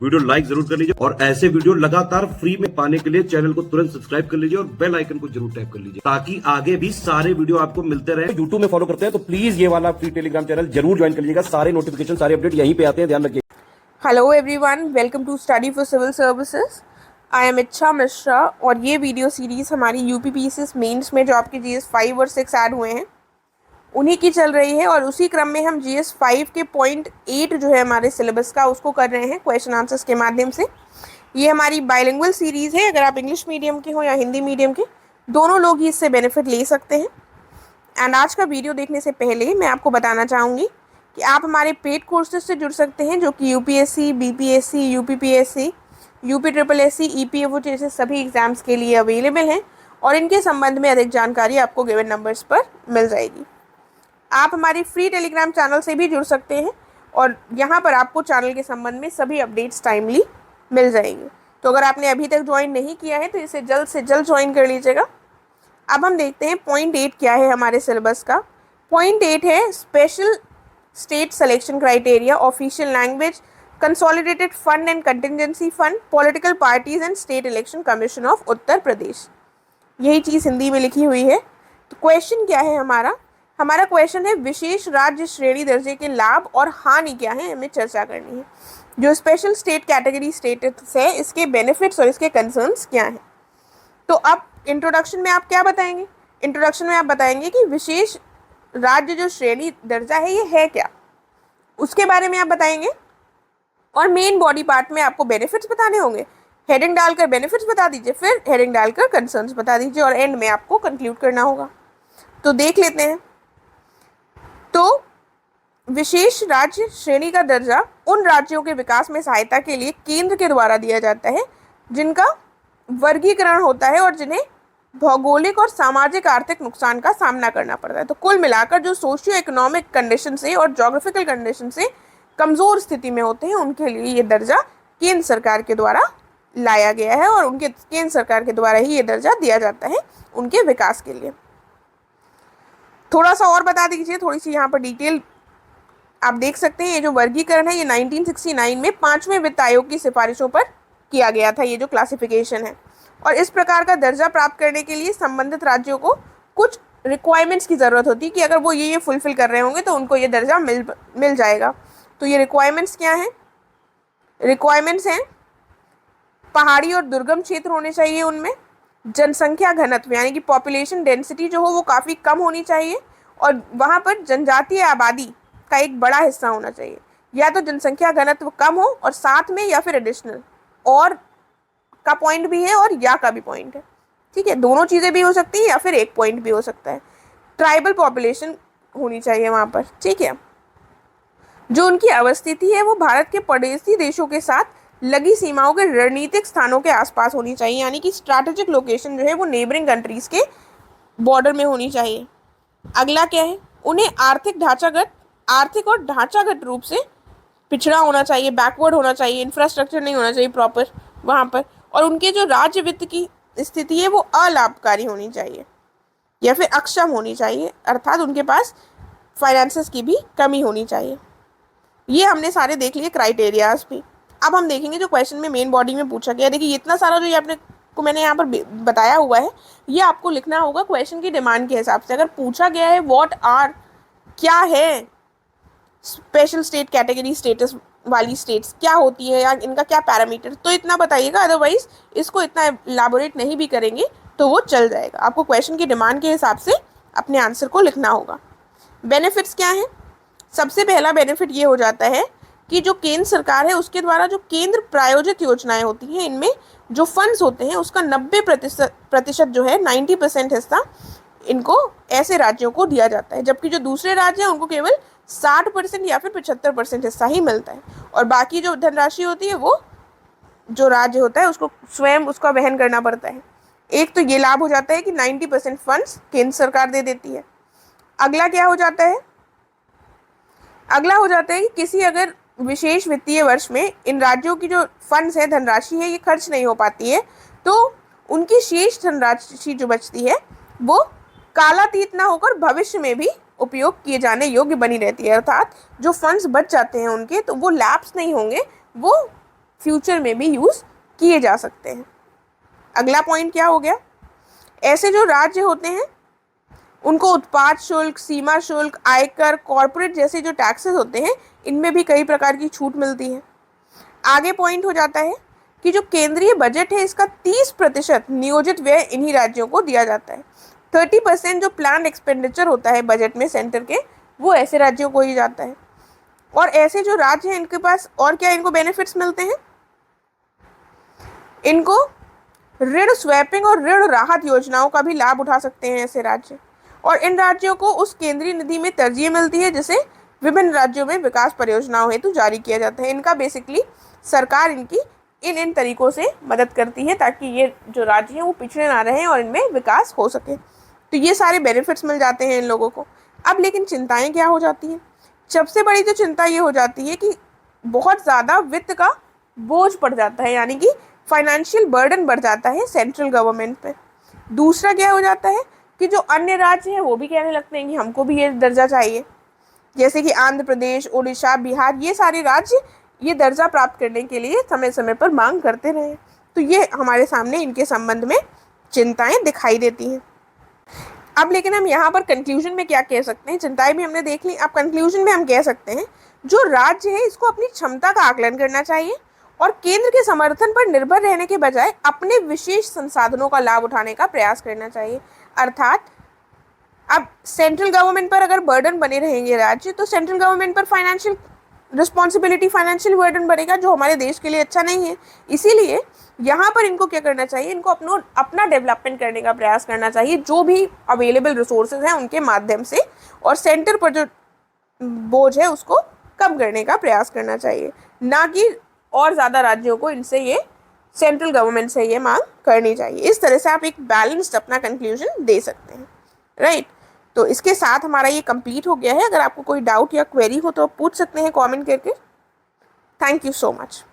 Video like जरूर कर लीजिए और ऐसे वीडियो लगातार फ्री में पाने के लिए चैनल को तुरंत सब्सक्राइब कर लीजिए और बेल आइकन को जरूर टैप कर लीजिए ताकि आगे भी सारे वीडियो आपको मिलते रहे। यूट्यूब में फॉलो करते हैं तो प्लीज ये वाला फ्री टेलीग्राम चैनल जरूर ज्वाइन कर लीजिएगा। सारे नोटिफिकेशन सारे अपडेट यहीं पे आते हैं, ध्यान रखिए। Hello everyone, welcome to study for civil services. I am Ichha Mishra और ये वीडियो सीरीज़ हमारी यूपीपीएससी मेंस में जो आपके जीएस 5 और 6 ऐड हुए हैं उन्हीं की चल रही है और उसी क्रम में हम जीएस 5 के पॉइंट 8 जो है हमारे सिलेबस का उसको कर रहे हैं क्वेश्चन आंसर्स के माध्यम से। ये हमारी बाइलिंगुअल सीरीज़ है, अगर आप इंग्लिश मीडियम के हो या हिंदी मीडियम के, दोनों लोग ही इससे बेनिफिट ले सकते हैं। एंड आज का वीडियो देखने से पहले मैं आपको बताना चाहूँगी कि आप हमारे पेड कोर्सेज से जुड़ सकते हैं जो कि UPSC, BPSC, UPPSC, UPSC, EPFO जैसे सभी एग्ज़ाम्स के लिए अवेलेबल हैं और इनके संबंध में अधिक जानकारी आपको गिवन नंबर्स पर मिल जाएगी। आप हमारी फ्री टेलीग्राम चैनल से भी जुड़ सकते हैं और यहाँ पर आपको चैनल के संबंध में सभी अपडेट्स टाइमली मिल जाएंगे। तो अगर आपने अभी तक ज्वाइन नहीं किया है तो इसे जल्द से जल्द ज्वाइन कर लीजिएगा। अब हम देखते हैं पॉइंट 8 क्या है हमारे सिलेबस का। पॉइंट 8 है special state selection criteria, official language, consolidated fund and contingency fund, political parties and state election commission of Uttar Pradesh. यही चीज़ हिंदी में लिखी हुई है। तो क्वेश्चन क्या है हमारा क्वेश्चन है विशेष राज्य श्रेणी दर्जे के लाभ और हानि क्या है, हमें चर्चा करनी है। जो स्पेशल स्टेट कैटेगरी स्टेटस है इसके बेनिफिट्स और इसके कंसर्न्स क्या हैं। तो अब इंट्रोडक्शन में आप क्या बताएंगे? इंट्रोडक्शन में आप बताएंगे कि विशेष राज्य जो श्रेणी दर्जा है ये है क्या, उसके बारे में आप बताएंगे और मेन बॉडी पार्ट में आपको बेनिफिट्स बताने होंगे। हेडिंग डालकर बेनिफिट्स बता दीजिए, फिर हेडिंग डालकर कंसर्न्स बता दीजिए और एंड में आपको कंक्लूड करना होगा। तो देख लेते हैं। तो विशेष राज्य श्रेणी का दर्जा उन राज्यों के विकास में सहायता के लिए केंद्र के द्वारा दिया जाता है जिनका वर्गीकरण होता है और जिन्हें भौगोलिक और सामाजिक आर्थिक नुकसान का सामना करना पड़ता है। तो कुल मिलाकर जो सोशियो इकोनॉमिक कंडीशन से और जोग्राफिकल कंडीशन से कमज़ोर स्थिति में होते हैं उनके लिए ये दर्जा केंद्र सरकार के द्वारा लाया गया है और उनके केंद्र सरकार के द्वारा ही ये दर्जा दिया जाता है उनके विकास के लिए। थोड़ा सा और बता दीजिए, थोड़ी सी यहाँ पर डिटेल आप देख सकते हैं। ये जो वर्गीकरण है ये 1969 में 5वें वित्त आयोग की सिफारिशों पर किया गया था, ये जो क्लासिफिकेशन है। और इस प्रकार का दर्जा प्राप्त करने के लिए संबंधित राज्यों को कुछ रिक्वायरमेंट्स की ज़रूरत होती है कि अगर वो ये फुलफिल कर रहे होंगे तो उनको ये दर्जा मिल जाएगा। तो ये रिक्वायरमेंट्स क्या हैं? रिक्वायरमेंट्स हैं पहाड़ी और दुर्गम क्षेत्र होने चाहिए, उनमें जनसंख्या घनत्व यानी कि पॉपुलेशन डेंसिटी जो हो वो काफ़ी कम होनी चाहिए और वहाँ पर जनजातीय आबादी का एक बड़ा हिस्सा होना चाहिए। या तो जनसंख्या घनत्व कम हो और साथ में या फिर एडिशनल और का पॉइंट भी है और या का भी पॉइंट है, ठीक है। दोनों चीज़ें भी हो सकती हैं या फिर एक पॉइंट भी हो सकता है। ट्राइबल पॉपुलेशन होनी चाहिए वहाँ पर, ठीक है। जो उनकी अवस्थिति है वो भारत के पड़ोसी देशों के साथ लगी सीमाओं के रणनीतिक स्थानों के आसपास होनी चाहिए, यानी कि स्ट्रैटेजिक लोकेशन जो है वो नेबरिंग कंट्रीज़ के बॉर्डर में होनी चाहिए। अगला क्या है? उन्हें आर्थिक और ढांचागत रूप से पिछड़ा होना चाहिए, बैकवर्ड होना चाहिए, इंफ्रास्ट्रक्चर नहीं होना चाहिए प्रॉपर वहाँ पर। और उनके जो राज्य वित्त की स्थिति है वो अलाभकारी होनी चाहिए या फिर अक्षम होनी चाहिए, अर्थात उनके पास फाइनेंसेस की भी कमी होनी चाहिए। ये हमने सारे देख लिए क्राइटेरियाज भी। अब हम देखेंगे जो क्वेश्चन में मेन बॉडी में पूछा गया। देखिए इतना सारा जो ये मैंने यहाँ पर बताया हुआ है ये आपको लिखना होगा क्वेश्चन की डिमांड के हिसाब से। अगर पूछा गया है क्या है स्पेशल स्टेट कैटेगरी स्टेटस वाली स्टेट्स क्या होती है या इनका क्या पैरामीटर, तो इतना बताइएगा, अदरवाइज इसको इतना एलाबोरेट नहीं भी करेंगे तो वो चल जाएगा। आपको क्वेश्चन की डिमांड के हिसाब से अपने आंसर को लिखना होगा। बेनिफिट्स क्या हैं? सबसे पहला बेनिफिट ये हो जाता है कि जो केंद्र सरकार है उसके द्वारा जो केंद्र प्रायोजित योजनाएं होती हैं इनमें जो फंड्स होते हैं उसका 90% जो है 90% हिस्सा इनको ऐसे राज्यों को दिया जाता है, जबकि जो दूसरे राज्य हैं उनको केवल 60% या फिर 75% हिस्सा ही मिलता है और बाकी जो धनराशि होती है वो जो राज्य होता है उसको स्वयं उसका वहन करना पड़ता है। एक तो ये लाभ हो जाता है कि 90% फंड्स केंद्र सरकार दे देती है। अगला क्या हो जाता है? अगला हो जाता है कि किसी अगर विशेष वित्तीय वर्ष में इन राज्यों की जो फंड्स है, धनराशि है, ये खर्च नहीं हो पाती है तो उनकी शेष धनराशि जो बचती है वो कालातीत ना होकर भविष्य में भी उपयोग किए जाने योग्य बनी रहती है। अर्थात जो फंड्स बच जाते हैं उनके तो वो लैप्स नहीं होंगे, वो फ्यूचर में भी यूज़ किए जा सकते हैं। अगला पॉइंट क्या हो गया, ऐसे जो राज्य होते हैं उनको उत्पाद शुल्क, सीमा शुल्क, आयकर, कॉरपोरेट जैसे जो टैक्सेस होते हैं इनमें भी कई प्रकार की छूट मिलती है। आगे पॉइंट हो जाता है कि जो केंद्रीय बजट है इसका 30% नियोजित व्यय इन्हीं राज्यों को दिया जाता है। 30% जो प्लान एक्सपेंडिचर होता है बजट में सेंटर के, वो ऐसे राज्यों को ही जाता है। और ऐसे जो राज्य हैं इनके पास और क्या इनको बेनिफिट्स मिलते हैं, इनको ऋण स्वैपिंग और ऋण राहत योजनाओं का भी लाभ उठा सकते हैं ऐसे राज्य। और इन राज्यों को उस केंद्रीय निधि में तरजीह मिलती है जिसे विभिन्न राज्यों में विकास परियोजनाओं हेतु जारी किया जाता है। इनका बेसिकली सरकार इनकी इन तरीकों से मदद करती है ताकि ये जो राज्य हैं वो पिछड़े ना रहें और इनमें विकास हो सके। तो ये सारे बेनिफिट्स मिल जाते हैं इन लोगों को। अब लेकिन चिंताएं क्या हो जाती हैं, सबसे बड़ी जो चिंता ये हो जाती है कि बहुत ज़्यादा वित्त का बोझ पड़ जाता है, यानी कि फाइनेंशियल बर्डन बढ़ जाता है सेंट्रल गवर्नमेंट पे। दूसरा क्या हो जाता है कि जो अन्य राज्य हैं वो भी कहने लगते हैं कि हमको भी ये दर्जा चाहिए, जैसे कि आंध्र प्रदेश, उड़ीसा, बिहार, ये सारे राज्य ये दर्जा प्राप्त करने के लिए समय समय पर मांग करते रहे। तो ये हमारे सामने इनके संबंध में चिंताएं दिखाई देती हैं। अब लेकिन हम यहाँ पर कंक्लूजन में क्या कह सकते हैं, चिंताएं भी हमने देख ली, अब कंक्लूजन में हम कह सकते हैं जो राज्य है इसको अपनी क्षमता का आकलन करना चाहिए और केंद्र के समर्थन पर निर्भर रहने के बजाय अपने विशेष संसाधनों का लाभ उठाने का प्रयास करना चाहिए। अर्थात अब सेंट्रल गवर्नमेंट पर अगर बर्डन बने रहेंगे राज्य, तो सेंट्रल गवर्नमेंट पर फाइनेंशियल रिस्पॉन्सिबिलिटी, फाइनेंशियल बर्डन बढ़ेगा जो हमारे देश के लिए अच्छा नहीं है। इसीलिए यहाँ पर इनको क्या करना चाहिए, इनको अपना डेवलपमेंट करने का प्रयास करना चाहिए जो भी अवेलेबल रिसोर्सेज हैं उनके माध्यम से, और सेंटर पर जो बोझ है उसको कम करने का प्रयास करना चाहिए, ना कि और ज़्यादा राज्यों को इनसे ये सेंट्रल गवर्नमेंट से ये मांग करनी चाहिए। इस तरह से आप एक बैलेंस्ड अपना कंक्लूजन दे सकते हैं, राइट। तो इसके साथ हमारा ये कंप्लीट हो गया है। अगर आपको कोई डाउट या क्वेरी हो तो आप पूछ सकते हैं कमेंट करके। Thank you so much.